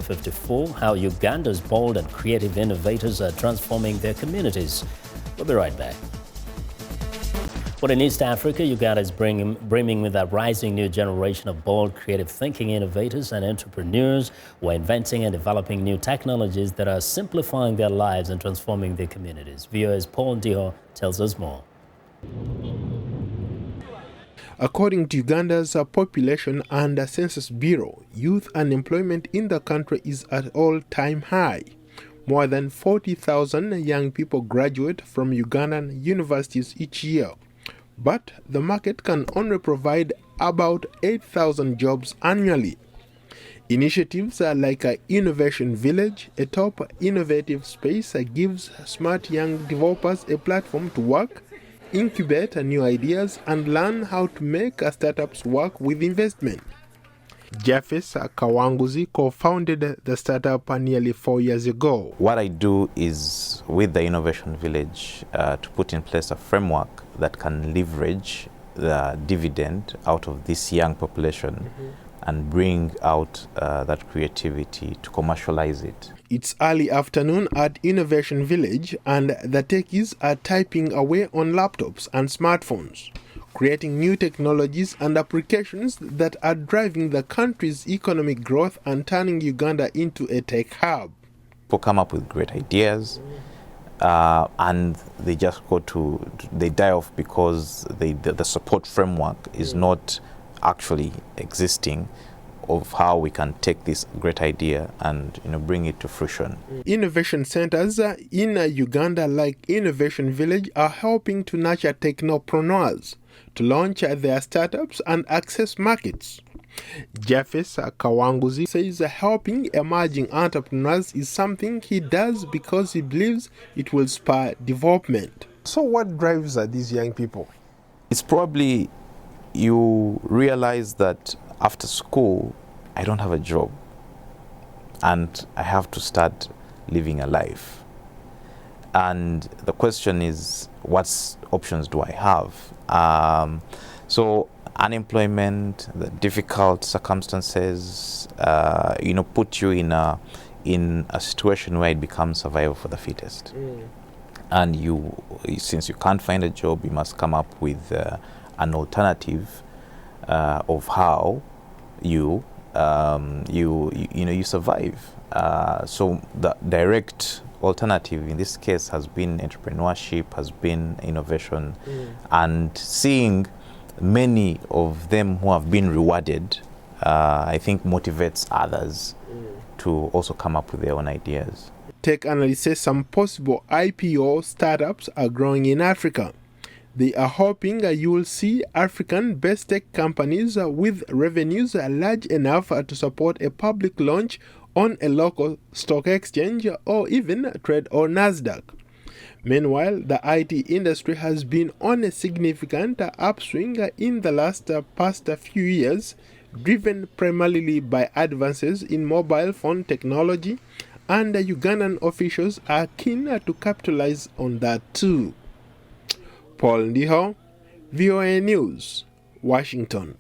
54, how Uganda's bold and creative innovators are transforming their communities. We'll be right back. But in East Africa, Uganda is brimming with a rising new generation of bold, creative thinking innovators and entrepreneurs who are inventing and developing new technologies that are simplifying their lives and transforming their communities. VOA's Paul Ndiho tells us more. According to Uganda's Population and Census Bureau, youth unemployment in the country is at all-time high. More than 40,000 young people graduate from Ugandan universities each year. But the market can only provide about 8,000 jobs annually. Initiatives like Innovation Village, a top innovative space, gives smart young developers a platform to work, incubate new ideas, and learn how to make startups work with investment. Japheth Kawanguzi co-founded the startup nearly 4 years ago. What I do is, with the Innovation Village, to put in place a framework that can leverage the dividend out of this young population and bring out that creativity to commercialize it. It's early afternoon at Innovation Village, and the techies are typing away on laptops and smartphones, creating new technologies and applications that are driving the country's economic growth and turning Uganda into a tech hub. People come up with great ideas, and they just they die off because the support framework is not actually existing of how we can take this great idea and bring it to fruition. Innovation centers in Uganda, like Innovation Village, are helping to nurture technopreneurs to launch their startups and access markets. Japheth Kawanguzi says helping emerging entrepreneurs is something he does because he believes it will spur development. So what drives these young people? It's probably you realize that after school, I don't have a job and I have to start living a life. And the question is, what options do I have? So unemployment, the difficult circumstances, put you in a situation where it becomes survival for the fittest. And since you can't find a job, you must come up with an alternative of how you survive. So the direct alternative in this case has been entrepreneurship, has been innovation, and seeing many of them who have been rewarded, I think motivates others to also come up with their own ideas. Tech analysts say some possible IPO startups are growing in Africa. They are hoping you will see African-based tech companies with revenues large enough to support a public launch on a local stock exchange or even trade on Nasdaq. Meanwhile, the IT industry has been on a significant upswing in the past few years, driven primarily by advances in mobile phone technology, and Ugandan officials are keen to capitalize on that too. Paul Ndiho, VOA News, Washington.